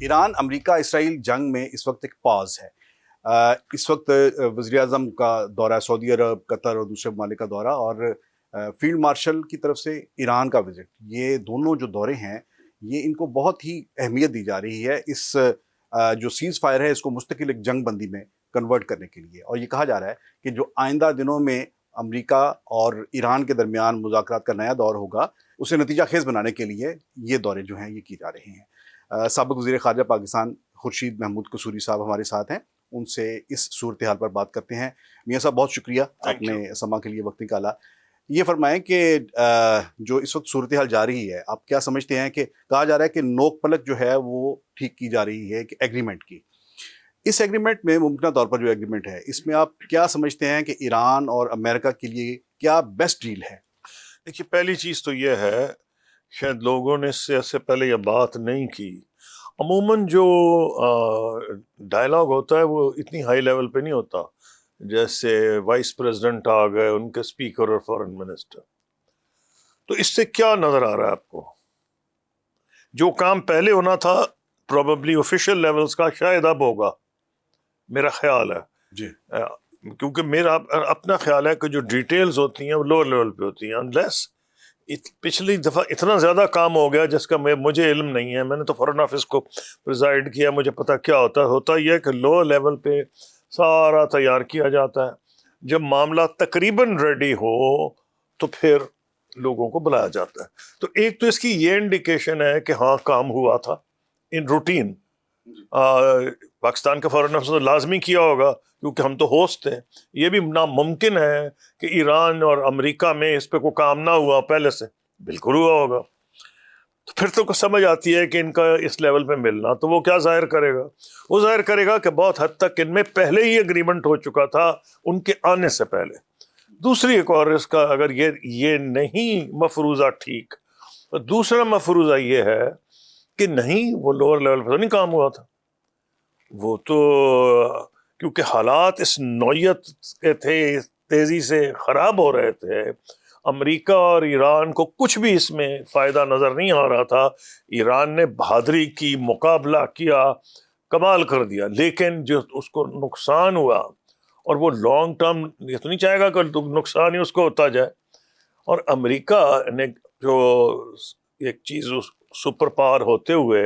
ایران امریکہ اسرائیل جنگ میں اس وقت ایک پاز ہے. اس وقت وزیر اعظم کا دورہ سعودی عرب، قطر اور دوسرے ممالک کا دورہ، اور فیلڈ مارشل کی طرف سے ایران کا وزٹ، یہ دونوں جو دورے ہیں یہ ان کو بہت ہی اہمیت دی جا رہی ہے اس جو سیز فائر ہے اس کو مستقل ایک جنگ بندی میں کنورٹ کرنے کے لیے. اور یہ کہا جا رہا ہے کہ جو آئندہ دنوں میں امریکہ اور ایران کے درمیان مذاکرات کا نیا دور ہوگا اسے نتیجہ خیز بنانے کے لیے یہ دورے جو ہیں یہ کی جا رہے ہیں. سابق وزیر خارجہ پاکستان خورشید محمود قصوری صاحب ہمارے ساتھ ہیں، ان سے اس صورتحال پر بات کرتے ہیں. میاں صاحب بہت شکریہ آپ نے سما کے لیے وقت نکالا. یہ فرمائیں کہ جو اس وقت صورتحال جاری ہے آپ کیا سمجھتے ہیں کہ کہا جا رہا ہے کہ نوک پلک جو ہے وہ ٹھیک کی جا رہی ہے کہ ایگریمنٹ کی، اس ایگریمنٹ میں ممکنہ طور پر جو ایگریمنٹ ہے اس میں آپ کیا سمجھتے ہیں کہ ایران اور امریکہ کے لیے کیا بیسٹ ڈیل ہے؟ دیکھیے، پہلی چیز تو یہ ہے، شاید لوگوں نے اس سے پہلے یہ بات نہیں کی، عموماً جو ڈائلاگ ہوتا ہے وہ اتنی ہائی لیول پہ نہیں ہوتا. جیسے وائس پریزیڈنٹ آ گئے، ان کے اسپیکر اور فارن منسٹر. تو اس سے کیا نظر آ رہا ہے آپ کو؟ جو کام پہلے ہونا تھا پروبیبلی آفیشیل لیولز کا شاید اب ہوگا، میرا خیال ہے جی. کیونکہ میرا اپنا خیال ہے کہ جو ڈیٹیلز ہوتی ہیں وہ لوور لیول پہ ہوتی ہیں. انلیس پچھلی دفعہ اتنا زیادہ کام ہو گیا جس کا مجھے علم نہیں ہے، میں نے تو فارن آفس کو پریزائڈ کیا، مجھے پتہ کیا ہوتا یہ ہے کہ لوور لیول پہ سارا تیار کیا جاتا ہے. جب معاملہ تقریباً ریڈی ہو تو پھر لوگوں کو بلایا جاتا ہے. تو ایک تو اس کی یہ انڈیکیشن ہے کہ ہاں کام ہوا تھا ان روٹین. پاکستان کا فارن آفس تو لازمی کیا ہوگا کیونکہ ہم تو ہوسٹ ہیں. یہ بھی ناممکن ہے کہ ایران اور امریکہ میں اس پہ کوئی کام نہ ہوا پہلے سے، بالکل ہوا ہوگا. تو پھر تو سمجھ آتی ہے کہ ان کا اس لیول پہ ملنا، تو وہ کیا ظاہر کرے گا؟ وہ ظاہر کرے گا کہ بہت حد تک ان میں پہلے ہی اگریمنٹ ہو چکا تھا ان کے آنے سے پہلے. دوسری ایک اور اس کا اگر یہ نہیں مفروضہ ٹھیک، تو دوسرا مفروضہ یہ ہے کہ نہیں، وہ لوور لیول پہ تو نہیں کام ہوا تھا، وہ تو کیونکہ حالات اس نوعیت کے تھے، تیزی سے خراب ہو رہے تھے، امریکہ اور ایران کو کچھ بھی اس میں فائدہ نظر نہیں آ رہا تھا. ایران نے بہادری کی، مقابلہ کیا، کمال کر دیا، لیکن جو اس کو نقصان ہوا، اور وہ لانگ ٹرم یہ تو نہیں چاہے گا کہ نقصان ہی اس کو ہوتا جائے. اور امریکہ نے جو ایک چیز سپر پاور ہوتے ہوئے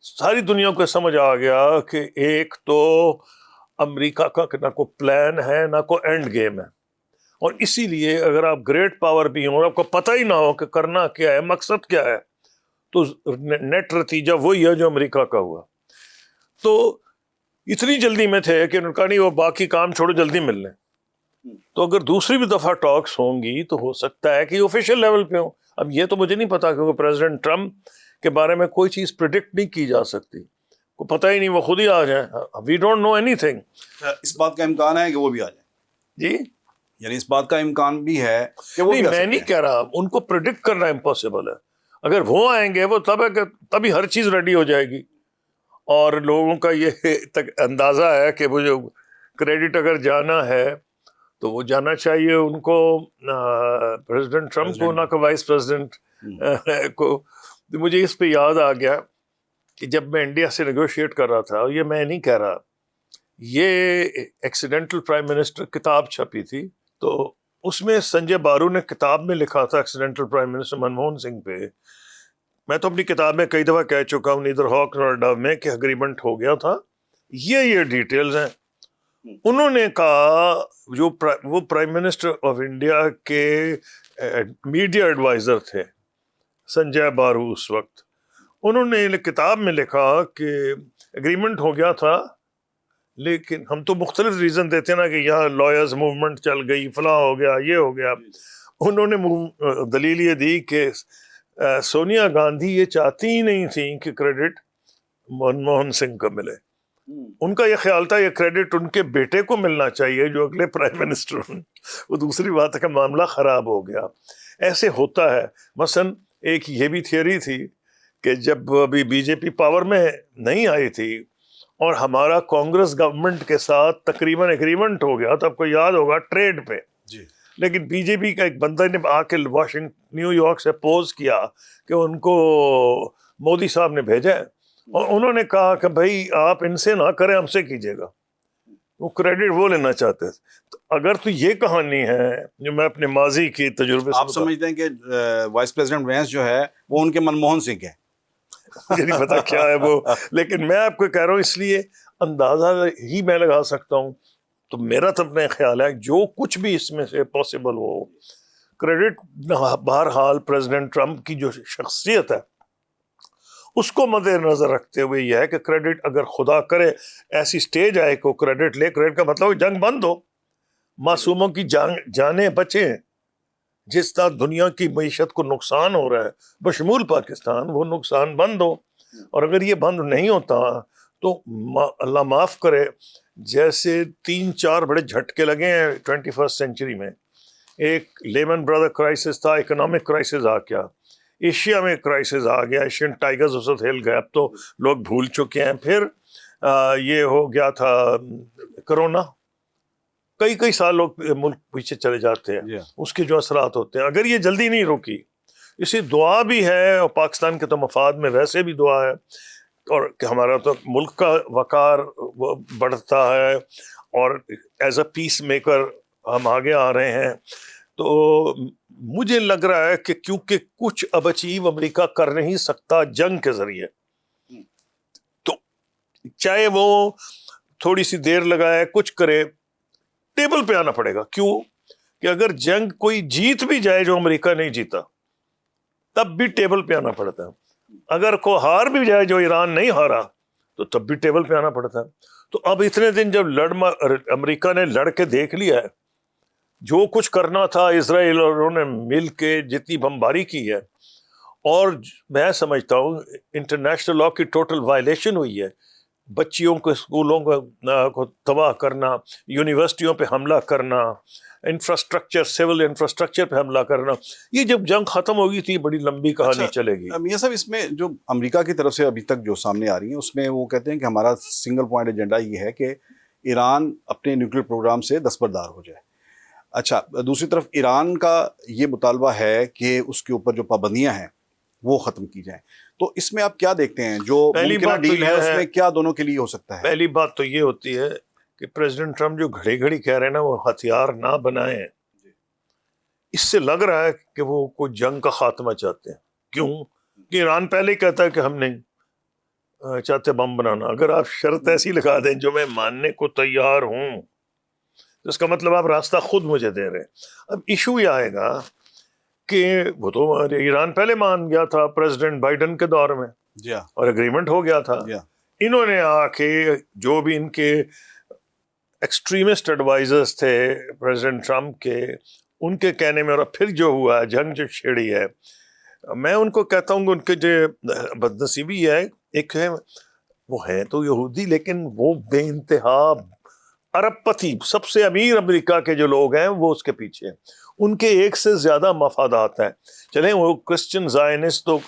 ساری دنیا کو سمجھ آ گیا کہ ایک تو امریکہ کا نہ کوئی پلان ہے نہ کوئی اینڈ گیم ہے. اور اسی لیے اگر آپ گریٹ پاور بھی ہوں اور آپ کو پتہ ہی نہ ہو کہ کرنا کیا ہے، مقصد کیا ہے، تو نیٹ نتیجہ وہی ہے جو امریکہ کا ہوا. تو اتنی جلدی میں تھے کہ انہوں نے کہا نہیں، وہ باقی کام چھوڑو، جلدی مل لیں. تو اگر دوسری بھی دفعہ ٹاکس ہوں گی تو ہو سکتا ہے کہ آفیشیل لیول پہ ہوں. اب یہ تو مجھے نہیں پتا کیونکہ پریزیڈنٹ ٹرمپ کے بارے میں کوئی چیز پریڈکٹ نہیں کی جا سکتی، کو پتہ ہی نہیں، وہ خود ہی آ جائیں. وی ڈونٹ نو اینی تھنگ. اس بات کا امکان ہے کہ وہ بھی آ جائیں؟ جی، یعنی اس بات کا امکان بھی ہے کہ وہ نہیں، میں نہیں کہہ رہا، ان کو پریڈکٹ کرنا امپاسبل ہے. اگر وہ آئیں گے وہ تب ہے کہ تبھی ہر چیز ریڈی ہو جائے گی. اور لوگوں کا یہ تک اندازہ ہے کہ وہ جو کریڈٹ اگر جانا ہے تو وہ جانا چاہیے ان کو پریزیڈنٹ ٹرمپ کو، نہ کہ وائس پریزیڈنٹ کو. مجھے اس پہ یاد آ گیا کہ جب میں انڈیا سے نیگوشیٹ کر رہا تھا، یہ میں نہیں کہہ رہا، یہ ایکسیڈنٹل پرائم منسٹر کتاب چھپی تھی، تو اس میں سنجے بارو نے کتاب میں لکھا تھا accidental prime minister Manmohan Singh پہ. میں تو اپنی کتاب میں کئی دفعہ کہہ چکا ہوں، نیدر ہاک نور ڈو میں، کہ اگریمنٹ ہو گیا تھا. یہ ڈیٹیلز ہیں. انہوں نے کہا، جو وہ پرائم منسٹر آف انڈیا کے میڈیا ایڈوائزر تھے سنجے بارو اس وقت، انہوں نے کتاب میں لکھا کہ اگریمنٹ ہو گیا تھا، لیکن ہم تو مختلف ریزن دیتے نا کہ یہاں لائرز موومنٹ چل گئی، فلاں ہو گیا، یہ ہو گیا. انہوں نے دلیل یہ دی کہ سونیا گاندھی یہ چاہتی ہی نہیں تھیں کہ کریڈٹ منموہن سنگھ کو ملے. ان کا یہ خیال تھا یہ کریڈٹ ان کے بیٹے کو ملنا چاہیے جو اگلے پرائم منسٹر ہوں. وہ دوسری بات ہے کہ معاملہ خراب ہو گیا. ایسے ہوتا ہے. مثلا ایک یہ بھی تھیوری تھی کہ جب ابھی بی جے پی پاور میں نہیں آئی تھی اور ہمارا کانگریس گورنمنٹ کے ساتھ تقریباً ایگریمنٹ ہو گیا، تو آپ کو یاد ہوگا ٹریڈ پہ، لیکن بی جے پی کا ایک بندہ نے آ کے نیو یارک سے پوز کیا کہ ان کو مودی صاحب نے بھیجا ہے، اور انہوں نے کہا کہ بھائی آپ ان سے نہ کریں، ہم سے کیجیے گا، وہ کریڈٹ وہ لینا چاہتے تھے. تو اگر تو یہ کہانی ہے جو میں اپنے ماضی کی تجربے سے آپ سمجھتے ہیں کہ وائس پریزیڈنٹ وینس جو ہے وہ ان کے منموہن سنگھ ہے؟ مجھے نہیں پتا کیا ہے وہ، لیکن میں آپ کو کہہ رہا ہوں، اس لیے اندازہ ہی میں لگا سکتا ہوں. تو میرا تو اپنا خیال ہے جو کچھ بھی اس میں سے پاسبل ہو، کریڈٹ بہرحال پریزیڈنٹ ٹرمپ کی جو شخصیت ہے اس کو مد نظر رکھتے ہوئے یہ ہے کہ کریڈٹ اگر خدا کرے ایسی سٹیج آئے کہ کریڈٹ لے، کریڈٹ کا مطلب جنگ بند ہو، معصوموں کی جانیں بچیں. جس طرح دنیا کی معیشت کو نقصان ہو رہا ہے بشمول پاکستان، وہ نقصان بند ہو. اور اگر یہ بند نہیں ہوتا تو اللہ معاف کرے، جیسے 3-4 بڑے جھٹکے لگے ہیں 21 سینچری میں. ایک لیمن بردر کرائسس تھا، اکنامک کرائسس آ گیا، ایشیا میں کرائسس آ گیا، ایشین ٹائگرز اس وقت ہل گئے، اب تو لوگ بھول چکے ہیں. پھر یہ ہو گیا تھا کرونا، کئی سال لوگ ملک پیچھے چلے جاتے ہیں، اس کے جو اثرات ہوتے ہیں. اگر یہ جلدی نہیں روکی، اسی دعا بھی ہے، اور پاکستان کے تو مفاد میں ویسے بھی دعا ہے، اور کہ ہمارا تو ملک کا وقار بڑھتا ہے، اور ایز اے پیس میکر ہم آگے آ رہے ہیں. تو مجھے لگ رہا ہے کہ کیونکہ کچھ اب اچیو امریکہ کر نہیں سکتا جنگ کے ذریعے، تو چاہے وہ تھوڑی سی دیر لگائے، کچھ کرے، ٹیبل پہ آنا پڑے گا. کیوں کہ اگر جنگ کوئی جیت بھی جائے جو امریکہ نہیں جیتا، تب بھی ٹیبل پہ آنا پڑتا ہے. اگر کوئی ہار بھی جائے جو ایران نہیں ہارا، تو تب بھی ٹیبل پہ آنا پڑتا ہے. تو اب اتنے دن جب امریکہ نے لڑ کے دیکھ لیا ہے جو کچھ کرنا تھا، اسرائیل اور انہوں نے مل کے جتنی بمباری کی ہے، اور میں سمجھتا ہوں انٹرنیشنل لا کی ٹوٹل وائلیشن ہوئی ہے. بچیوں کے اسکولوں کو تباہ کرنا، یونیورسٹیوں پہ حملہ کرنا، انفراسٹرکچر، سول انفراسٹرکچر پہ حملہ کرنا. یہ جب جنگ ختم ہوگی تھی بڑی لمبی کہانی چلے گی. میاں صاحب، اس میں جو امریکہ کی طرف سے ابھی تک جو سامنے آ رہی ہیں، اس میں وہ کہتے ہیں کہ ہمارا سنگل پوائنٹ ایجنڈا یہ ہے کہ ایران اپنے نیوکلیر پروگرام سے دستبردار ہو جائے. اچھا، دوسری طرف ایران کا یہ مطالبہ ہے کہ اس کے اوپر جو پابندیاں ہیں وہ ختم کی جائیں. تو اس میں آپ کیا دیکھتے ہیں جو ممکنہ ڈیل ہے اس میں کیا دونوں کے لیے ہو سکتا ہے؟ پہلی بات تو یہ ہوتی ہے کہ پریزیڈنٹ ٹرمپ جو گھڑی گھڑی کہہ رہے ہیں نا وہ ہتھیار نہ بنائیں، اس سے لگ رہا ہے کہ وہ کوئی جنگ کا خاتمہ چاہتے ہیں. کیوں کہ ایران پہلے ہی کہتا ہے کہ ہم نہیں چاہتے بم بنانا. اگر آپ شرط ایسی لگا دیں جو میں ماننے کو تیار ہوں، تو اس کا مطلب آپ راستہ خود مجھے دے رہے ہیں. اب ایشو یہ آئے گا کہ وہ تو ایران پہلے مان گیا تھا پریزیڈنٹ بائیڈن کے دور میں، اور اگریمنٹ ہو گیا تھا. انہوں نے آ کے جو بھی ان کے ایکسٹریمسٹ ایڈوائزرز تھے پریزیڈنٹ ٹرمپ کے، ان کے کہنے میں، اور پھر جو ہوا جنگ جو چھیڑی ہے، میں ان کو کہتا ہوں کہ ان کے جو بدنصیبی ہے، ایک ہے وہ ہے تو یہودی، لیکن وہ بے انتہا عرب پتی، سب سے امیر امریکہ کے جو لوگ ہیں وہ اس کے پیچھے ہیں. ان کے ایک سے زیادہ مفادات ہیں. چلیں وہ کرسچن زائنسٹ تو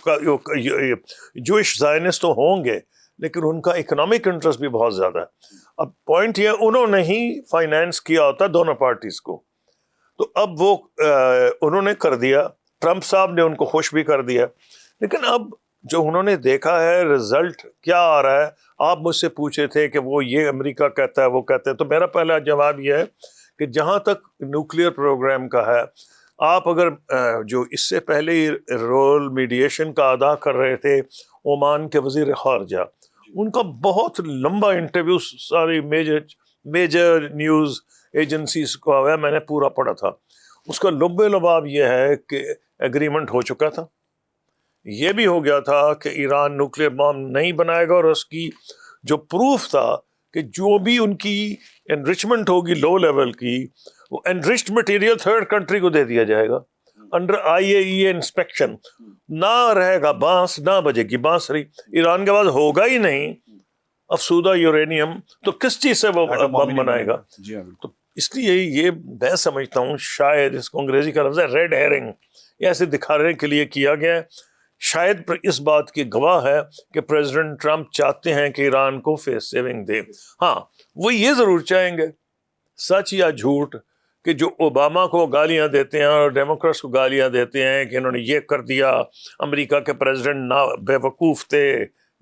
جوئش زائنسٹ تو ہوں گے، لیکن ان کا اکنامک انٹرسٹ بھی بہت زیادہ ہے. اب پوائنٹ یہ انہوں نے ہی فائنینس کیا ہوتا دونوں پارٹیز کو، تو اب وہ انہوں نے کر دیا، ٹرمپ صاحب نے ان کو خوش بھی کر دیا. لیکن اب جو انہوں نے دیکھا ہے رزلٹ کیا آ رہا ہے، آپ مجھ سے پوچھے تھے کہ وہ یہ امریکہ کہتا ہے وہ کہتے ہیں، تو میرا پہلا جواب یہ ہے کہ جہاں تک نیوکلیئر پروگرام کا ہے، آپ اگر جو اس سے پہلے رول میڈیشن کا ادا کر رہے تھے عمان کے وزیر خارجہ، ان کا بہت لمبا انٹرویو ساری میجر نیوز ایجنسیز کو آیا، میں نے پورا پڑھا تھا. اس کا لب لباب یہ ہے کہ ایگریمنٹ ہو چکا تھا، یہ بھی ہو گیا تھا کہ ایران نیوکلیئر بم نہیں بنائے گا، اور اس کی جو پروف تھا کہ جو بھی ان کی انرچمنٹ ہوگی لو لیول کی، وہ انرچڈ مٹیریل تھرڈ کنٹری کو دے دیا جائے گا انڈر IAEA انسپیکشن. نہ رہے گا بانس، نہ بجے گی بانسری. ایران کے پاس ہوگا ہی نہیں افسودہ یورینیم، تو کس چیز سے وہ بم بنائے گا؟ تو اس لیے یہ میں سمجھتا ہوں شاید اس کو انگریزی کا لفظ ہے ریڈ ہیرنگ، یہ ایسے دکھانے کے لیے کیا گیا ہے. شاید اس بات کی گواہ ہے کہ پریزیڈنٹ ٹرمپ چاہتے ہیں کہ ایران کو فیس سیونگ دے. ہاں وہ یہ ضرور چاہیں گے، سچ یا جھوٹ، کہ جو اوباما کو گالیاں دیتے ہیں اور ڈیموکریٹس کو گالیاں دیتے ہیں کہ انہوں نے یہ کر دیا، امریکہ کے پریزیڈنٹ نہ بے وقوف تھے،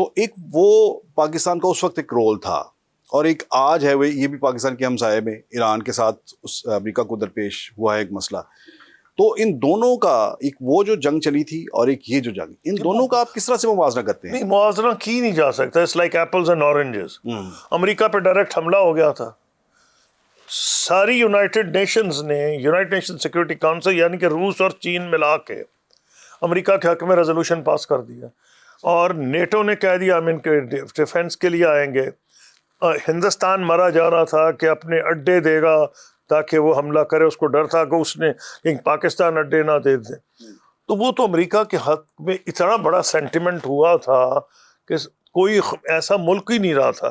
تو ایک وہ پاکستان کا اس وقت ایک رول تھا اور ایک آج ہے وہ یہ بھی پاکستان کے ہمسائے میں ایران کے ساتھ اس امریکہ کو درپیش ہوا ہے ایک مسئلہ. تو ان دونوں کا ایک وہ جو جنگ چلی تھی اور ایک یہ جو جنگ, ان دونوں کا آپ کس طرح سے موازنہ کرتے ہیں؟ نہیں, موازنہ کی نہیں جا سکتا. It's like apples and oranges. امریکہ پہ ڈائریکٹ حملہ ہو گیا تھا. ساری یونائٹڈ نیشنز نے, یونائٹڈ نیشن سیکورٹی کاؤنسل یعنی کہ روس اور چین ملا کے امریکہ کے حق میں ریزولوشن پاس کر دیا, اور نیٹو نے کہہ دیا ہم ان کے ڈیفینس کے لیے آئیں گے. ہندوستان مرا جا رہا تھا کہ اپنے اڈے دے گا تاکہ وہ حملہ کرے, اس کو ڈر تھا کہ اس نے پاکستان اڈے نہ دے دے. تو وہ تو امریکہ کے حق میں اتنا بڑا سینٹیمنٹ ہوا تھا کہ کوئی ایسا ملک ہی نہیں رہا تھا.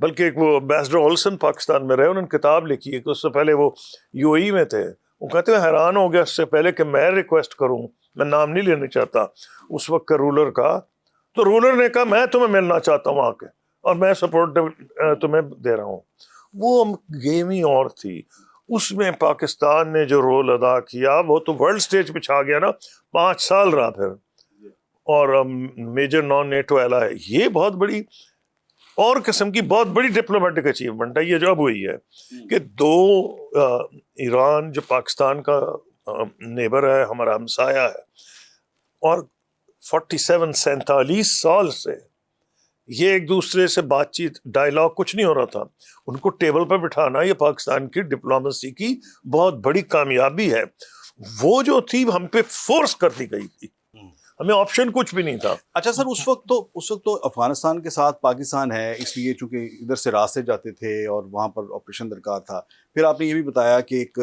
بلکہ ایک وہ بیسڈر اولسن پاکستان میں رہے, انہوں نے کتاب لکھی ہے کہ اس سے پہلے وہ یو اے ای میں تھے. وہ کہتے ہیں حیران ہو گیا اس سے پہلے کہ میں ریکویسٹ کروں, میں نام نہیں لینا چاہتا اس وقت کے رولر کا, تو رولر نے کہا میں تمہیں ملنا چاہتا ہوں آ کے اور میں سپورٹ تمہیں دے رہا ہوں. وہ گیم ہی اور تھی. اس میں پاکستان نے جو رول ادا کیا وہ تو ورلڈ سٹیج پہ چھا گیا نا, 5 سال رہا پھر, اور میجر نان نیٹو ایلا ہے. یہ بہت بڑی اور قسم کی بہت بڑی ڈپلومیٹک اچیومنٹ ہے یہ جو اب ہوئی ہے کہ ایران جو پاکستان کا نیبر ہے, ہمارا ہمسایہ ہے, اور 47 سال سے یہ ایک دوسرے سے بات چیت ڈائلاگ کچھ نہیں ہو رہا تھا. ان کو ٹیبل پہ بٹھانا یہ پاکستان کی ڈپلومیسی کی بہت بڑی کامیابی ہے. وہ جو تھی ہم پہ فورس کر دی گئی تھی, ہمیں آپشن کچھ بھی نہیں تھا. اچھا سر, اس وقت تو افغانستان کے ساتھ پاکستان ہے, اس لیے چونکہ ادھر سے راستے جاتے تھے اور وہاں پر آپریشن درکار تھا. پھر آپ نے یہ بھی بتایا کہ ایک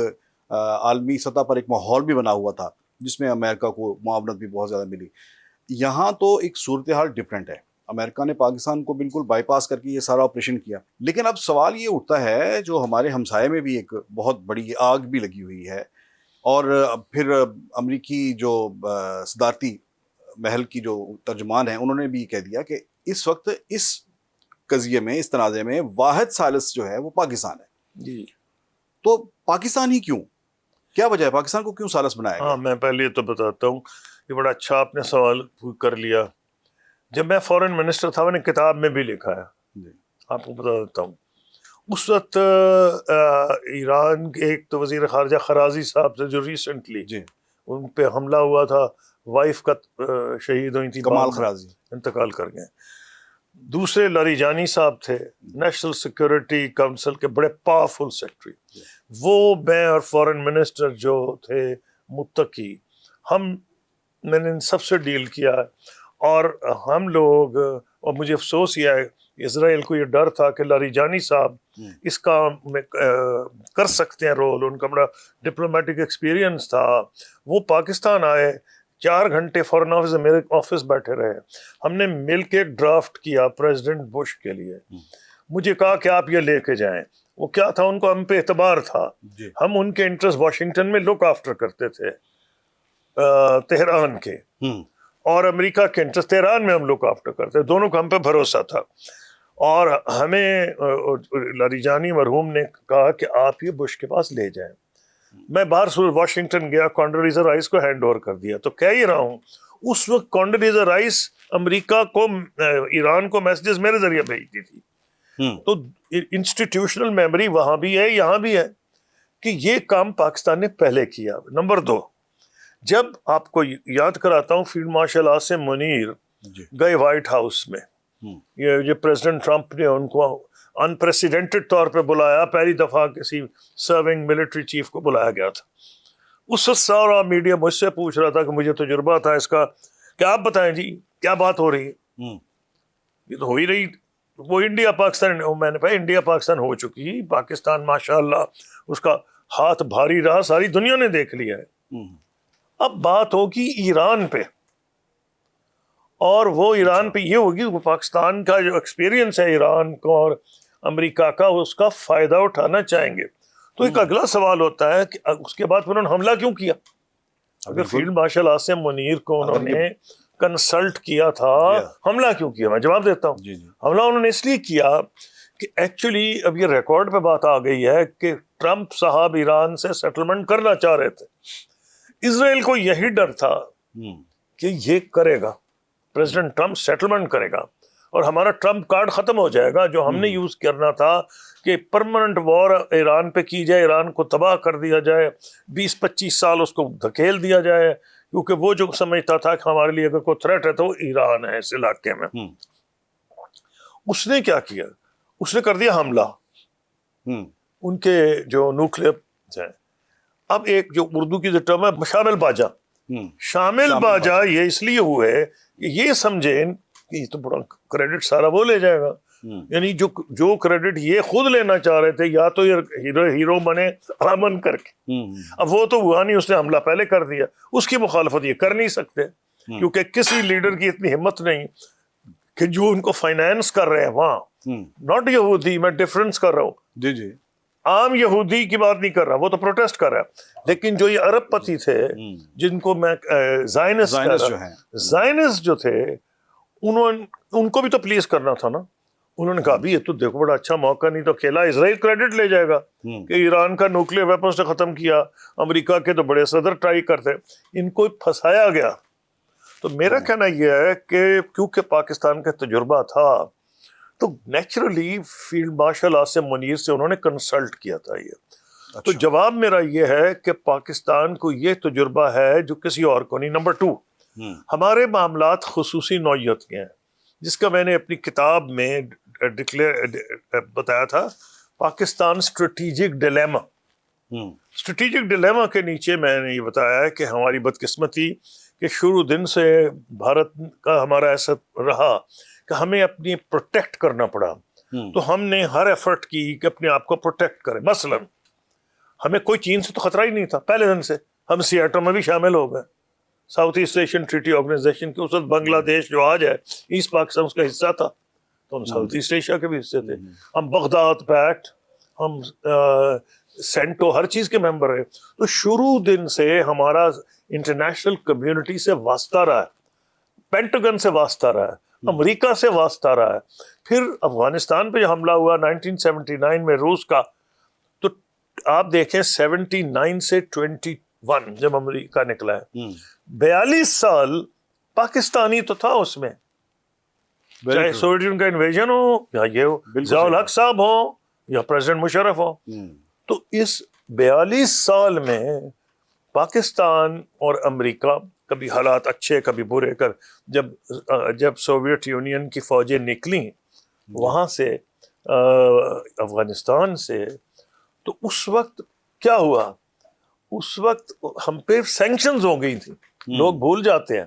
عالمی سطح پر ایک ماحول بھی بنا ہوا تھا جس میں امریکہ کو معاونت بھی بہت زیادہ ملی. یہاں تو ایک صورتحال ڈفرینٹ ہے. امریکہ نے پاکستان کو بالکل بائی پاس کر کے یہ سارا آپریشن کیا. لیکن اب سوال یہ اٹھتا ہے جو ہمارے ہمسائے میں بھی ایک بہت بڑی آگ بھی لگی ہوئی ہے, اور پھر امریکی جو صدارتی محل کی جو ترجمان ہیں انہوں نے بھی کہہ دیا کہ اس وقت اس قضیے میں, اس تنازع میں واحد ثالث جو ہے وہ پاکستان ہے. جی, تو پاکستان ہی کیوں, کیا وجہ ہے پاکستان کو کیوں ثالث بنایا گیا؟ ہاں میں پہلے تو بتاتا ہوں, یہ بڑا اچھا آپ نے سوال کر لیا. جب میں فورن منسٹر تھا, میں نے کتاب میں بھی لکھا ہے, آپ کو بتا دیتا ہوں. اس وقت ایران کے ایک تو وزیر خارجہ خرازی صاحب سے جو ریسنٹلی ان پہ حملہ ہوا تھا, وائف کا شہید ہوئی تھی, کمال خرازی انتقال کر گئے. دوسرے لاریجانی صاحب تھے, نیشنل سیکورٹی کونسل کے بڑے پاورفل سیکرٹری. وہ میں اور فورن منسٹر جو تھے متقی, میں نے ان سب سے ڈیل کیا. اور ہم لوگ, اور مجھے افسوس یہ ہے اسرائیل کو یہ ڈر تھا کہ لاریجانی صاحب اس کام میں کر سکتے ہیں رول, ان کا بڑا ڈپلومیٹک ایکسپیرینس تھا. وہ پاکستان آئے, 4 گھنٹے فورن آفس میرے آفس بیٹھے رہے. ہم نے مل کے ایک ڈرافٹ کیا پریزیڈنٹ بش کے لیے. مجھے کہا کہ آپ یہ لے کے جائیں. وہ کیا تھا, ان کو ہم پہ اعتبار تھا. ہم ان کے انٹرسٹ واشنگٹن میں لک آفٹر کرتے تھے تہران کے, اور امریکہ کے انٹرسٹ تہران میں ہم لک آفٹر کرتے. دونوں کو ہم پہ بھروسہ تھا. اور ہمیں لاریجانی مرحوم نے کہا کہ آپ یہ بش کے پاس لے جائیں. میں باہر واشنگٹن گیا, کانڈولیزا رائس کو ہینڈ اوور کر دیا. تو کہہ ہی رہا ہوں, اس وقت کانڈولیزا رائس امریکہ کو, ایران کو میسیجز میرے ذریعے بھیجتی تھی. تو انسٹیٹیوشنل میموری وہاں بھی ہے, یہاں بھی ہے کہ یہ کام پاکستان نے پہلے کیا. نمبر 2, جب آپ کو یاد کراتا ہوں, فیلڈ مارشل عاصم منیر گئے وائٹ ہاؤس میں. یہ پریزیڈنٹ ٹرمپ نے ان کو انپریسیڈنٹڈ طور پہ بلایا, پہلی دفعہ کسی سرونگ ملٹری چیف کو بلایا گیا تھا. اس وقت سارا میڈیا مجھ سے پوچھ رہا تھا کہ مجھے تجربہ تھا اس کا, کہ آپ بتائیں جی کیا بات ہو رہی ہے. یہ تو ہو ہی رہی, وہ انڈیا پاکستان, میں نے کہا انڈیا پاکستان ہو چکی, پاکستان ماشاءاللہ اس کا ہاتھ بھاری رہا, ساری دنیا نے دیکھ لیا ہے. اب بات ہوگی ایران پہ, اور وہ ایران پہ یہ ہوگی کہ پاکستان کا جو ایکسپیرینس ہے ایران کو اور امریکہ کا, اس کا فائدہ اٹھانا چاہیں گے. تو ایک اگلا سوال ہوتا ہے کہ اس کے بعد انہوں نے حملہ کیوں کیا؟ اگر فیلڈ مارشل عاصم منیر کو انہوں نے کنسلٹ کیا تھا, حملہ کیوں کیا؟ میں جواب دیتا ہوں. حملہ انہوں نے اس لیے کیا کہ ایکچولی اب یہ ریکارڈ پہ بات آ گئی ہے کہ ٹرمپ صاحب ایران سے سیٹلمنٹ کرنا چاہ رہے تھے. اسرائیل کو یہی ڈر تھا کہ یہ کرے گا, پریزیڈنٹ ٹرمپ سیٹلمنٹ کرے گا, اور ہمارا ٹرمپ کارڈ ختم ہو جائے گا جو ہم نے یوز کرنا تھا کہ پرماننٹ وار ایران پہ کی جائے، ایران کو تباہ کر دیا جائے، 20-25 سال اس کو دھکیل دیا جائے، کیونکہ وہ جو سمجھتا تھا کہ ہمارے لیے اگر کوئی تھریٹ ہے تو وہ ایران ہے اس علاقے میں۔ اس نے کیا کیا؟ اس نے کر دیا حملہ ان کے جو نیوکلیئر ہیں۔ اب ایک جو اردو کی جو ٹرم ہے شامل باجا، شامل باجا یہ اس لیے ہوئے کہ یہ سمجھیں کہ یہ تو بڑا کریڈٹ سارا وہ لے جائے گا، یعنی جو کریڈٹ یہ خود لینا چاہ رہے تھے، یا تو یہ ہیرو بنے امن کر کے، اب وہ تو ہوا نہیں، اس نے حملہ پہلے کر دیا، اس کی مخالفت یہ کر نہیں سکتے کیونکہ کسی لیڈر کی اتنی ہمت نہیں کہ جو ان کو فائنانس کر رہے ہیں وہاں، ناٹ یہودی، میں ڈفرنس کر رہا ہوں، جی جی، عام یہودی کی بات نہیں کر رہا، وہ تو پروٹیسٹ کر رہا ہے، لیکن جو یہ عرب پتی تھے جن کو میں زائنسٹ جو تھے، ان کو بھی تو پلیز کرنا تھا نا۔ انہوں نے کہا بھی یہ تو دیکھو بڑا اچھا موقع، نہیں تو اکیلا اسرائیل کریڈٹ لے جائے گا کہ ایران کا نیوکلیئر ویپنز نے ختم کیا، امریکہ کے تو بڑے صدر ٹرائی کرتے، ان کو پھنسایا گیا۔ تو میرا کہنا یہ ہے کہ کیونکہ پاکستان کا تجربہ تھا تو naturally field marshal Asim Munir سے انہوں نے کنسلٹ کیا تھا یہ۔ تو جواب میرا یہ ہے کہ پاکستان کو یہ تجربہ ہے جو کسی اور کو نہیں۔ نمبر 2، ہمارے معاملات خصوصی نوعیت کے ہیں، جس کا میں نے اپنی کتاب میں بتایا تھا، Pakistan strategic dilemma. Strategic dilemma کے نیچے میں نے یہ بتایا ہے کہ ہماری بدقسمتی کہ شروع دن سے بھارت کا ہمارا ایسا رہا کہ ہمیں اپنی پروٹیکٹ کرنا پڑا، تو ہم نے ہر ایفرٹ کی کہ اپنے آپ کو پروٹیکٹ کریں۔ مثلا ہمیں کوئی چین سے تو خطرہ ہی نہیں تھا پہلے دن سے، ہم سیاٹو میں بھی شامل ہو گئے، South East Asian Treaty Organization کے، اس وقت بنگلہ دیش جو آج ہے ایسٹ پاکستان اس کا حصہ تھا، تو ہم ساؤتھ ایسٹ ایشیا کے بھی حصے تھے، ہم بغداد پیکٹ، ہم سینٹو، ہر چیز کے ممبر ہیں۔ تو شروع دن سے ہمارا انٹرنیشنل کمیونٹی سے واسطہ رہا ہے، پینٹاگن سے واسطہ رہا ہے، امریکہ سے واسطہ رہا ہے۔ پھر افغانستان پہ جو حملہ ہوا 1979 میں روس کا، تو آپ دیکھیں 79 سے 21 جب امریکہ نکلا ہے، 42 سال پاکستانی تو تھا اس میں، چاہے سوویت یونین کا انویژن ہو یا یہ ہو، ضیاء الحق صاحب ہو یا پریزیڈنٹ مشرف ہو۔ تو اس 42 سال میں پاکستان اور امریکہ، کبھی حالات اچھے کبھی برے، جب سوویت یونین کی فوجیں نکلیں وہاں سے افغانستان سے، تو اس وقت کیا ہوا؟ اس وقت ہم پہ سینکشنز ہو گئی تھیں، لوگ بھول جاتے ہیں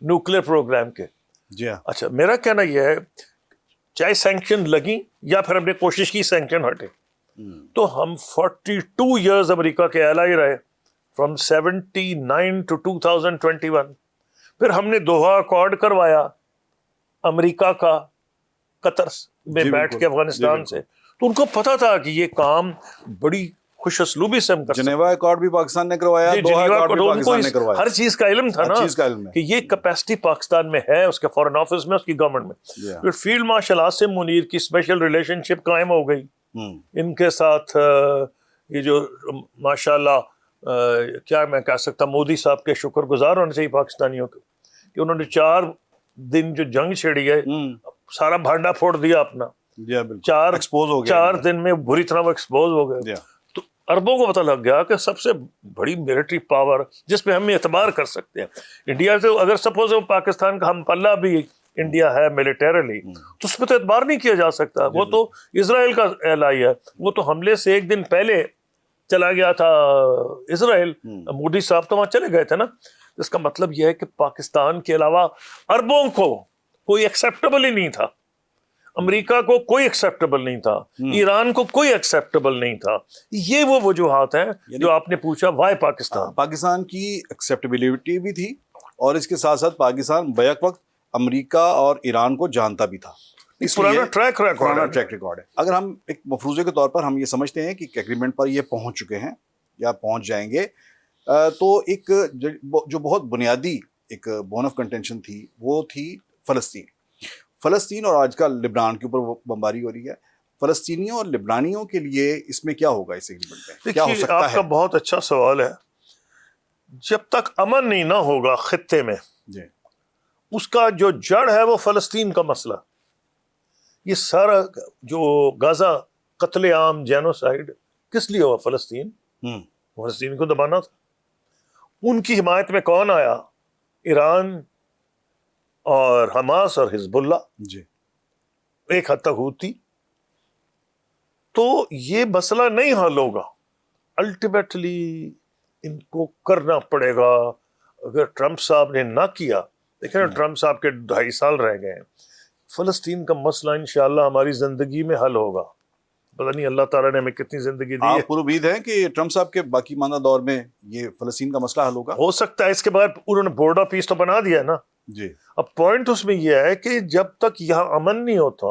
نیوکلیئر پروگرام کے۔ جی ہاں، اچھا، میرا کہنا یہ ہے چاہے سینکشن لگیں یا پھر ہم نے کوشش کی سینکشن ہٹے، تو ہم 42 ایئرز امریکہ کے ایلائی رہے، فرام 79 to 2021۔ پھر ہم نے دوحہ اکارڈ کروایا امریکہ کا قطر میں بیٹھ کے افغانستان سے، تو ان کو پتا تھا کہ یہ کام بڑی خوش اسلوبی سے ہم کر سکتے ہیں۔ جنیوا اکارڈ بھی پاکستان نے کروایا، دوحہ اکارڈ بھی پاکستان نے کروایا، ہر چیز کا علم تھا نا، کہ یہ کیپیسٹی پاکستان میں ہے، اس کے فارن آفس میں، اس کی گورنمنٹ میں۔ پھر فیلڈ مارشل عاصم منیر کی اسپیشل ریلیشن شپ قائم ہو گئی ان کے ساتھ، یہ جو ماشاءاللہ کیا میں کہہ سکتا، مودی صاحب کے شکر گزار ہونے چاہیے پاکستانیوں کو کہ انہوں نے 4 دن جو جنگ چھڑی ہے سارا بھانڈا پھوڑ دیا اپنا، 4 دن میں بری طرح وہ ایکسپوز ہو گئے۔ تو عربوں کو پتہ لگ گیا کہ سب سے بڑی ملٹری پاور جس پہ ہم اعتبار کر سکتے ہیں انڈیا سے، اگر سپوز پاکستان کا ہم پلہ بھی انڈیا ہے ملیٹریلی، تو اس پہ تو اعتبار نہیں کیا جا سکتا، وہ تو اسرائیل کا ایلائی ہے، وہ تو حملے سے 1 دن پہلے چلا گیا تھا اسرائیل، مودی صاحب تو وہاں چلے گئے تھے نا۔ اس کا مطلب یہ ہے کہ پاکستان کے علاوہ عربوں کو کوئی ایکسیپٹیبل ہی نہیں تھا، امریکہ کو کوئی ایکسیپٹیبل نہیں تھا، ایران کو کوئی ایکسیپٹیبل نہیں تھا۔ یہ وہ وجوہات ہیں جو آپ نے پوچھا وائی پاکستان کی ایکسیپٹیبلٹی بھی تھی، اور اس کے ساتھ ساتھ پاکستان بیک وقت امریکہ اور ایران کو جانتا بھی تھا، پرانا ٹریک ریکارڈ ہے۔ اگر ہم ایک مفروضے کے طور پر ہم یہ سمجھتے ہیں کہ ایگریمنٹ پر یہ پہنچ چکے ہیں یا پہنچ جائیں گے، تو ایک جو بہت بنیادی ایک بون آف کنٹینشن تھی وہ تھی فلسطین اور آج کل لبنان کے اوپر بمباری ہو رہی ہے۔ فلسطینیوں اور لبنانیوں کے لیے اس میں کیا ہوگا، اس ایگریمنٹ میں کیا ہو سکتا ہے؟ آپ کا بہت اچھا سوال ہے۔ جب تک امن نہیں نہ ہوگا خطے میں، اس کا جو جڑ ہے وہ فلسطین کا مسئلہ، یہ سارا جو غزہ قتل عام جینوسائیڈ کس لیے ہوا؟ فلسطین کو دبانا تھا. ان کی حمایت میں کون آیا؟ ایران اور حماس اور حزب اللہ، جی ایک حد تک ہوتی. تو یہ مسئلہ نہیں حل ہوگا، الٹیمیٹلی ان کو کرنا پڑے گا. اگر ٹرمپ صاحب نے نہ کیا، دیکھیں نا ٹرمپ صاحب کے 2.5 سال رہ گئے ہیں، فلسطین کا مسئلہ انشاءاللہ ہماری زندگی میں حل ہوگا. پتہ نہیں اللہ تعالیٰ نے ہمیں کتنی زندگی دی ہے. آپ پر امید ہے کہ ٹرمپ صاحب کے باقی ماندہ دور میں یہ فلسطین کا مسئلہ حل ہوگا؟ ہو سکتا ہے. اس کے بعد انہوں نے بورڈ آف پیس تو بنا دیا ہے نا. جی اب پوائنٹ اس میں یہ ہے کہ جب تک یہاں امن نہیں ہوتا،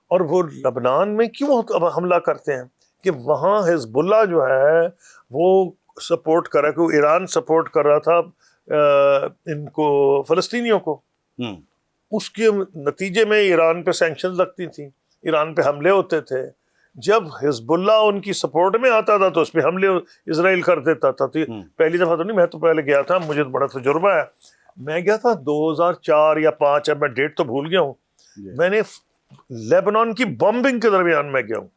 اور وہ لبنان میں کیوں حملہ کرتے ہیں کہ وہاں حزب اللہ جو ہے وہ سپورٹ کر رہا، کہ ایران سپورٹ کر رہا تھا ان کو، فلسطینیوں کو. اس کے نتیجے میں ایران پہ سینکشن لگتی تھیں، ایران پہ حملے ہوتے تھے. جب حزب اللہ ان کی سپورٹ میں آتا تھا تو اس پہ حملے اسرائیل کر دیتا تھا. پہلی دفعہ تو نہیں، میں تو پہلے گیا تھا، مجھے تو بڑا تجربہ ہے. میں گیا تھا 2004 یا 2005، اب میں ڈیٹ تو بھول گیا ہوں. میں نے لیبنان کی بمبنگ کے درمیان میں گیا ہوں.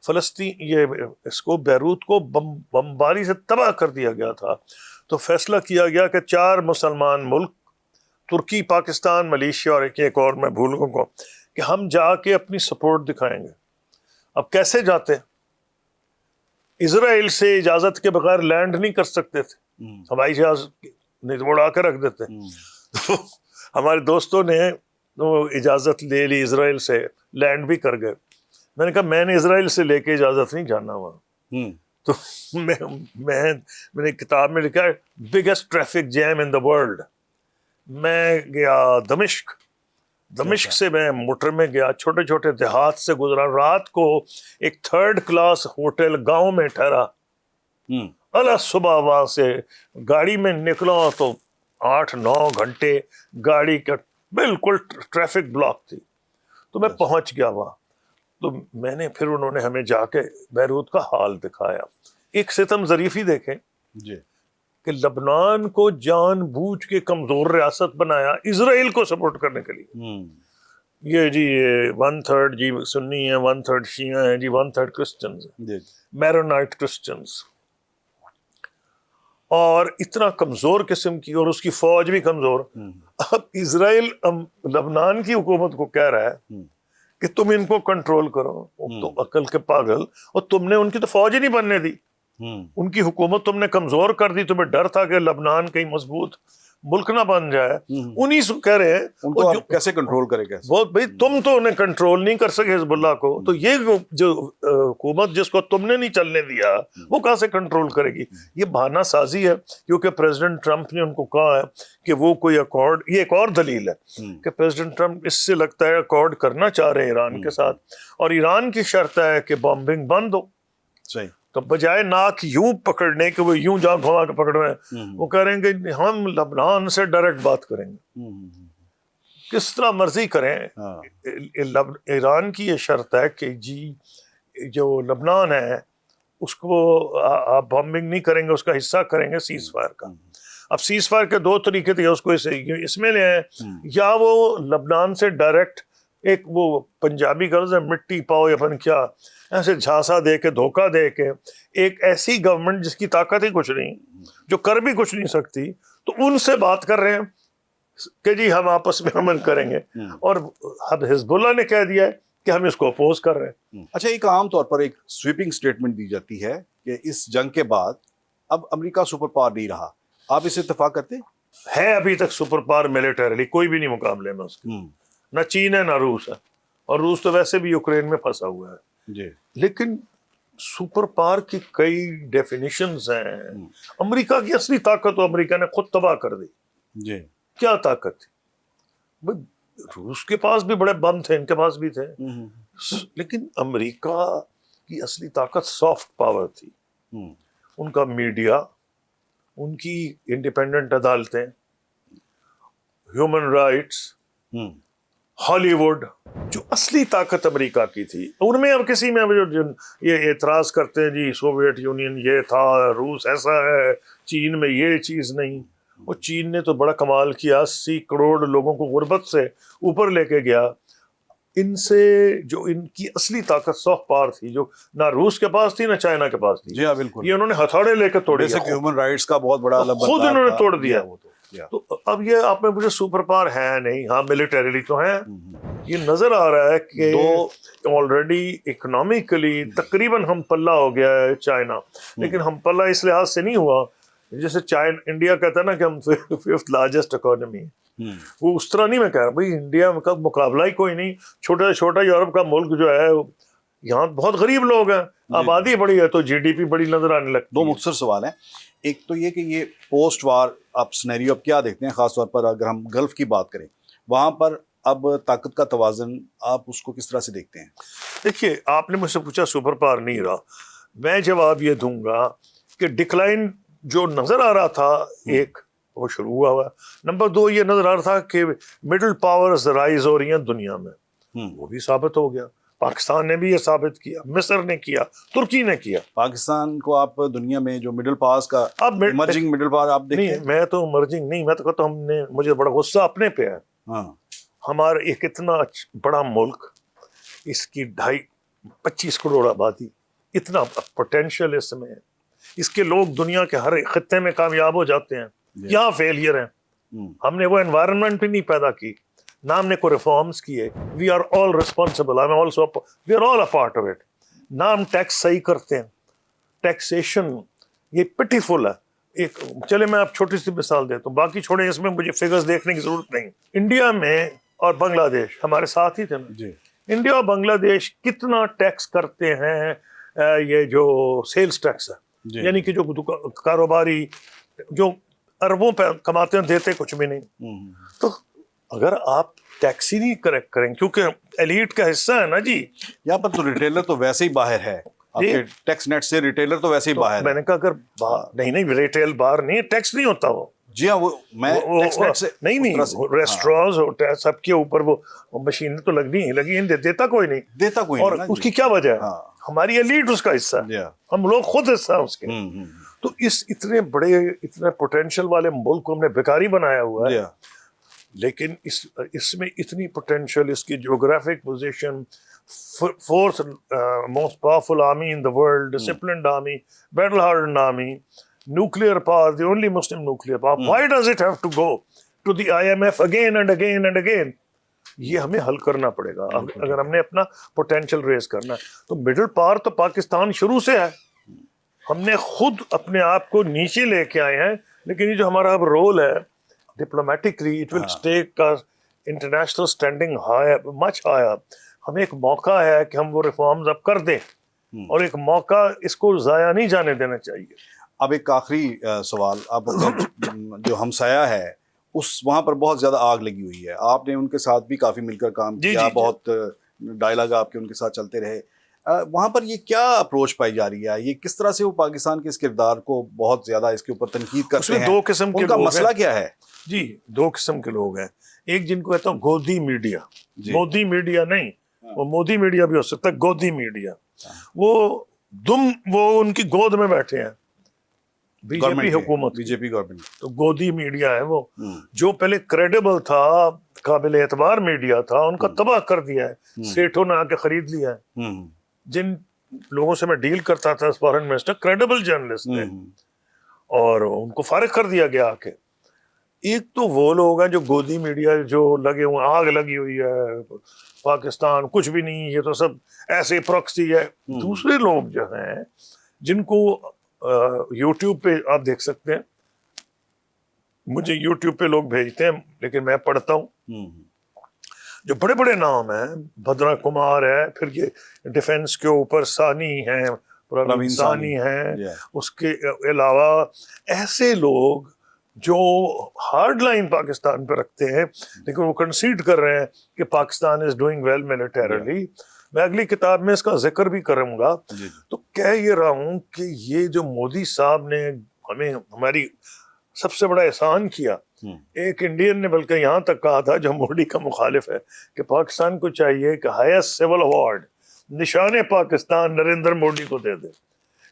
فلسطین یہ اس کو بیروت کو بمباری سے تباہ کر دیا گیا تھا. تو فیصلہ کیا گیا کہ 4 مسلمان ملک، ترکی، پاکستان، ملیشیا اور ایک اور میں بھول گوں کو، کہ ہم جا کے اپنی سپورٹ دکھائیں گے. اب کیسے جاتے؟ اسرائیل سے اجازت کے بغیر لینڈ نہیں کر سکتے تھے، ہوائی جہاز نہیں تو اڑا کے رکھ دیتے. تو ہمارے دوستوں نے اجازت لے لی اسرائیل سے، لینڈ بھی کر گئے. میں نے کہا میں نے اسرائیل سے لے کے اجازت نہیں جانا وہاں. تو میں نے کتاب میں لکھا ہے biggest traffic jam in the world. میں گیا دمشق سے میں موٹر میں گیا، چھوٹے چھوٹے دیہات سے گزرا، رات کو ایک 3rd کلاس ہوٹل گاؤں میں ٹھہرا. اللہ صبح وہاں سے گاڑی میں نکلا تو 8-9 گھنٹے گاڑی کا بالکل ٹریفک بلاک تھی. تو میں پہنچ گیا وہاں. تو میں نے پھر انہوں نے ہمیں جا کے بیروت کا حال دکھایا. ایک ستم ظریفی دیکھیں جی کہ لبنان کو جان بوجھ کے کمزور ریاست بنایا اسرائیل کو سپورٹ کرنے کے لیے. یہ جی 1/3 جی سنی ہیں، 1/3 شیعہ ہیں جی، 1/3 کرسچنز ہیں، میرونائٹ کرسچنز. اور اتنا کمزور قسم کی، اور اس کی فوج بھی کمزور. اب اسرائیل لبنان کی حکومت کو کہہ رہا ہے کہ تم ان کو کنٹرول کرو. تو عقل کے پاگل، اور تم نے ان کی تو فوج ہی نہیں بننے دی، ان کی حکومت تم نے کمزور کر دی. تمہیں ڈر تھا کہ لبنان کہیں مضبوط ملک نہ بن جائے. انہی سے کہہ رہے ہیں ان کو آپ کیسے کنٹرول کرے گا؟ بہت بھائی تم تو انہیں کنٹرول نہیں کر سکے حزب اللہ کو، تو یہ جو حکومت جس کو تم نے نہیں چلنے دیا وہ کہاں سے کنٹرول کرے گی؟ یہ بہانہ سازی ہے، کیونکہ پریزیڈنٹ ٹرمپ نے ان کو کہا ہے کہ وہ کوئی اکارڈ، یہ ایک اور دلیل ہے کہ پریزیڈنٹ ٹرمپ اس سے لگتا ہے اکارڈ کرنا چاہ رہے ہیں ایران کے ساتھ، اور ایران کی شرط ہے کہ بمبنگ بند ہو. صحیح. تو بجائے ناک یوں پکڑنے کہ وہ یوں جہاں گھما کے پکڑ رہے ہیں، وہ کہہ رہے ہیں کہ ہم لبنان سے ڈائریکٹ بات کریں گے، کس طرح مرضی کریں. ایران کی یہ شرط ہے کہ جی جو لبنان ہے اس کو آپ بمبنگ نہیں کریں گے، اس کا حصہ کریں گے سیز فائر کا. اب سیز فائر کے 2 طریقے تھے، اس کو اس میں لے آئے، یا وہ لبنان سے ڈائریکٹ ایک وہ پنجابی غرض ہے مٹی پاؤ یا پن کیا ایسے جھانسا دے کے، دھوکہ دے کے، ایک ایسی گورنمنٹ جس کی طاقت ہی کچھ نہیں، جو کر بھی کچھ نہیں سکتی، تو ان سے بات کر رہے ہیں کہ جی ہم آپس میں امن کریں گے. اور اب حزب اللہ نے کہہ دیا ہے کہ ہم اس کو اپوز کر رہے ہیں. اچھا، ایک عام طور پر ایک سویپنگ سٹیٹمنٹ دی جاتی ہے کہ اس جنگ کے بعد اب امریکہ سپر پاور نہیں رہا. آپ اس سے اتفاق کرتے ہے؟ ابھی تک سپر پاور ملیٹریلی کوئی بھی نہیں مقابلے میں اس کے، نہ چین ہے نہ روس ہے، اور روس تو ویسے بھی یوکرین میں پھنسا ہوا ہے. جی. لیکن سپر پاور کی کئی ڈیفینیشنز ہیں. امریکہ کی اصلی طاقت تو امریکہ نے خود تباہ کر دی. جی. کیا طاقت تھی؟ روس کے پاس بھی بڑے بم تھے، ان کے پاس بھی تھے، لیکن امریکہ کی اصلی طاقت سافٹ پاور تھی. ان کا میڈیا، ان کی انڈیپینڈنٹ عدالتیں، ہیومن رائٹس، ہالی ووڈ، جو اصلی طاقت امریکہ کی تھی. ان میں اب کسی میں یہ اعتراض کرتے ہیں جی سوویت یونین یہ تھا، روس ایسا ہے، چین میں یہ چیز نہیں. وہ چین نے تو بڑا کمال کیا، 80 کروڑ لوگوں کو غربت سے اوپر لے کے گیا. ان سے جو ان کی اصلی طاقت سافٹ پاور تھی جو نہ روس کے پاس تھی نہ چائنا کے پاس تھی، جی ہاں بالکل، یہ انہوں نے ہتھوڑے لے کے توڑ دیا، ہیومن رائٹس کا بہت بڑا خود انہوں نے توڑ دیا۔ وہ تو اب یہ آپ میں مجھے سپر پاور ہے نہیں، ہاں ملیٹریلی تو ہیں، یہ نظر آ رہا ہے کہ آلریڈی اکنامکلی تقریباً ہم پلہ ہو گیا ہے چائنا، لیکن ہم پلہ اس لحاظ سے نہیں ہوا جیسے انڈیا کہتا ہے نا کہ ہم 5th لارجسٹ اکانومی ہے، وہ اس طرح نہیں میں کہہ رہا بھائی انڈیا کا مقابلہ ہی کوئی نہیں، چھوٹا سے چھوٹا یورپ کا ملک جو ہے یہاں بہت غریب لوگ ہیں، آبادی بڑی ہے تو جی ڈی پی بڑی نظر آنے لگتی ہے۔ 2 مختصر سوال ہیں، ایک تو یہ کہ یہ پوسٹ وار آپ سنیریو اب کیا دیکھتے ہیں، خاص طور پر اگر ہم گلف کی بات کریں، وہاں پر اب طاقت کا توازن آپ اس کو کس طرح سے دیکھتے ہیں؟ دیکھیے آپ نے مجھ سے پوچھا سپر پاور نہیں رہا، میں جواب یہ دوں گا کہ ڈکلائن جو نظر آ رہا تھا ایک وہ شروع ہوا ہے، نمبر 2 یہ نظر آ رہا تھا کہ مڈل پاورز رائز ہو رہی ہیں دنیا میں، وہ بھی ثابت ہو گیا، پاکستان نے بھی یہ ثابت کیا، مصر نے کیا، ترکی نے کیا۔ پاکستان کو آپ دنیا میں جو مڈل پاس کا ایمرجنگ مڈل پاور آپ دیکھتے ہیں؟ نہیں میں تو ایمرجنگ نہیں، میں تو کہتا ہوں مجھے بڑا غصہ اپنے پہ ہے، ہمارا ایک اتنا بڑا ملک، اس کی 25 کروڑ آبادی، اتنا پوٹینشیل اس میں ہے، اس کے لوگ دنیا کے ہر خطے میں کامیاب ہو جاتے ہیں، یہاں فیلئر ہیں، ہم نے وہ انوائرمنٹ بھی نہیں پیدا کی، نہ ہم نے کوئی ریفارمز کیے، we are all responsible, we are all a part of it, نہ ہم ٹیکس صحیح کرتے ہیں، ٹیکسیشن یہ پٹیفل ہے۔ ایک چلے میں آپ چھوٹی سی مثال دیتا ہوں، باقی چھوڑیں، اس میں مجھے فگرز دیکھنے کی ضرورت نہیں۔ انڈیا میں اور بنگلہ دیش ہمارے ساتھ ہی تھے نا جی، انڈیا اور بنگلہ دیش کتنا ٹیکس کرتے ہیں، یہ جو سیلز ٹیکس ہے، یعنی کہ جو کاروباری جو اربوں پہ کماتے ہیں دیتے کچھ بھی نہیں۔ تو اگر آپ ٹیکس ہی نہیں کریکٹ کریں، کیونکہ ایلیٹ کا حصہ ہے نا جی، یہاں پر تو ریٹیلر تو ویسے ہی باہر ہے، آپ کے ٹیکس نیٹ سے ریٹیلر تو ویسے ہی باہر ہے۔ میں نے کہا اگر نہیں ریٹیل باہر نہیں، ٹیکس نہیں ہوتا وہ، جی ہاں، وہ میں ٹیکس نیٹ سے نہیں ریسٹورانز ہوٹل سب کے اوپر وہ مشینیں تو لگی ہیں، دیتا کوئی نہیں، اور اس کی کیا وجہ ہے؟ ہماری ایلیٹ اس کا حصہ ہے، ہم لوگ خود حصہ ہیں اس کے۔ تو اس اتنے بڑے اتنے پوٹینشیل والے ملک کو ہم نے بیکاری بنایا ہوا ہے، لیکن اس میں اتنی پوٹینشیل، اس کی geographic position, fourth most powerful army in the world, disciplined army, battle hardened army, nuclear power, the only Muslim nuclear power. Why does it have to go to the IMF again and again and again? یہ ہمیں حل کرنا پڑے گا اگر ہم نے اپنا potential raise کرنا ہے۔ تو مڈل پاور تو پاکستان شروع سے ہے، ہم نے خود اپنے آپ کو نیچے لے کے آئے ہیں، لیکن یہ جو ہمارا اب رول ہے diplomatically, it will take international standing much higher. ہمیں ایک موقع ہے کہ ہم وہ ریفارمز اب کر دیں، اور ایک موقع اس کو ضائع نہیں جانے دینا چاہیے۔ اب ایک آخری سوال، اب جو ہمسایہ ہے وہاں پر بہت زیادہ آگ لگی ہوئی ہے، آپ نے ان کے ساتھ بھی کافی مل کر کام کیا، بہت ڈائلاگ آپ کے ان کے ساتھ چلتے رہے، وہاں پر یہ کیا اپروچ پائی جا رہی ہے، یہ کس طرح سے وہ پاکستان کے اس کردار کو بہت زیادہ اس کے اوپر تنقید کرتے ہیں؟ 2 قسم کے ان کا لوگ مسئلہ ہیں کیا ہے؟ جی، 2 قسم کے لوگ ہیں، ایک جن کو کہتا ہوں گودی میڈیا، مودی میڈیا نہیں، وہ مودی میڈیا بھی ہو سکتا ہے، گودی میڈیا، وہ ان کی گود میں بیٹھے ہیں، بی جے پی حکومت، بی جے پی گورنمنٹ، تو گودی میڈیا ہے وہ، جو پہلے کریڈیبل تھا، قابل اعتبار میڈیا تھا، ان کا تباہ کر دیا ہے، سیٹھوں نے آ کے خرید لیا ہے۔ جن لوگوں سے میں ڈیل کرتا تھا فارن منسٹر، کریڈیبل جرنلسٹ تھے، اور ان کو فارغ کر دیا گیا آ کے۔ ایک تو وہ لوگ ہیں جو گودی میڈیا جو لگے ہوئے، آگ لگی ہوئی ہے، پاکستان کچھ بھی نہیں، یہ تو سب ایسے پروکسی ہے۔ دوسرے لوگ جو ہیں جن کو یوٹیوب پہ آپ دیکھ سکتے ہیں، مجھے یوٹیوب پہ لوگ بھیجتے ہیں لیکن میں پڑھتا ہوں، جو بڑے بڑے نام ہیں، بھدرا کمار ہے، پھر یہ ڈیفنس کے اوپر ثانی ہیں، پروین ثانی ہیں، اس کے علاوہ ایسے لوگ جو ہارڈ لائن پاکستان پہ رکھتے ہیں، لیکن وہ کنسیڈ کر رہے ہیں کہ Pakistan is doing well militarily. میں اگلی کتاب میں اس کا ذکر بھی کروں گا۔ تو کہہ یہ رہا ہوں کہ یہ جو مودی صاحب نے ہمیں ہماری سب سے بڑا احسان کیا، ایک انڈین نے بلکہ یہاں تک کہا تھا جو مودی کا مخالف ہے، کہ پاکستان کو چاہیے کہ ہائیسٹ سول ایوارڈ نشان پاکستان نریندر مودی کو دے دے،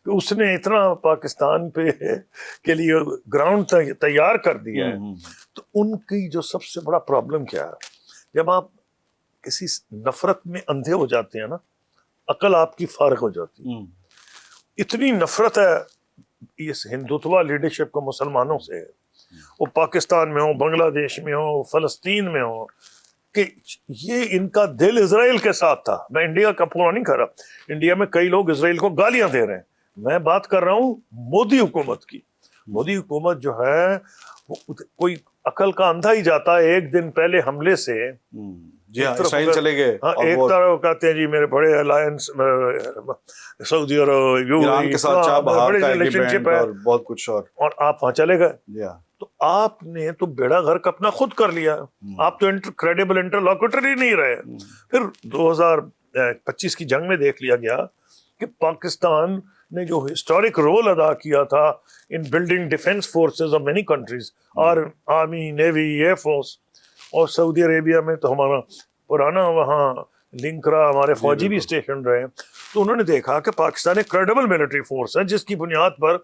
کہ اس نے اتنا پاکستان پہ کے لیے گراؤنڈ تیار کر دیا ہے۔ تو ان کی جو سب سے بڑا پرابلم کیا ہے، جب آپ کسی نفرت میں اندھے ہو جاتے ہیں نا، عقل آپ کی فارغ ہو جاتی ہے. اتنی نفرت ہے اس ہندوتوا لیڈرشپ کو مسلمانوں سے، وہ پاکستان میں ہو، بنگلہ دیش میں ہو، فلسطین میں ہو، کہ یہ ان کا دل اسرائیل کے ساتھ تھا. میں انڈیا کا پورا نہیں کر رہا، انڈیا میں کئی لوگ اسرائیل کو گالیاں دے رہے ہیں، میں بات کر رہا ہوں مودی حکومت کی. مودی حکومت جو ہے کوئی عقل کا اندھا ہی جاتا ہے. ایک دن پہلے حملے سے جی ہاں اسرائیل چلے گئے، ایک طرف کہتے ہیں جی میرے بڑے الائنس سعودی اور ایران کے ساتھ چاہ بہار کا ایگریمنٹ اور بہت کچھ، اور آپ وہاں چلے گئے. جی ہاں تو آپ نے تو بیڑا غرق اپنا خود کر لیا. آپ تو کریڈیبل انٹرلاکوٹر ہی نہیں رہے. پھر 2025 کی جنگ میں دیکھ لیا گیا کہ پاکستان نے جو ہسٹورک رول ادا کیا تھا in building defence forces of many countries, اور آرمی، نیوی، ایئر فورس، اور سعودی عربیہ میں تو ہمارا پرانا وہاں لنک رہا، ہمارے فوجی بھی اسٹیشن رہے. تو انہوں نے دیکھا کہ پاکستان ایک کریڈیبل ملٹری فورس ہے، جس کی بنیاد پر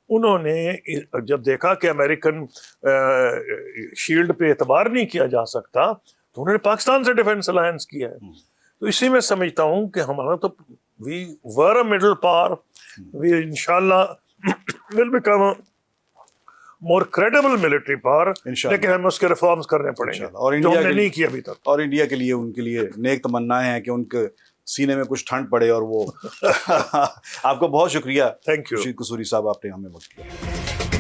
انہوں نے جب دیکھا کہ امریکن شیلڈ پہ اعتبار نہیں کیا جا سکتا تو انہوں نے پاکستان سے ڈیفنس الائنس کیا ہے. تو اسی میں سمجھتا ہوں کہ ہمارا تو وی ور اے مڈل پاور، وی انشاءاللہ will become more credible military power, لیکن ہمیں اس کے ریفارمز کرنے پڑیں گے اور جو ہم نے نہیں کیا ابھی تک. اور انڈیا کے لیے ان کے لیے نیک تمنائیں ہیں کہ ان کے سینے میں کچھ ٹھنڈ پڑے. اور وہ آپ کو بہت شکریہ تھینک یو قصوری صاحب، آپ نے ہمیں وقت دیا.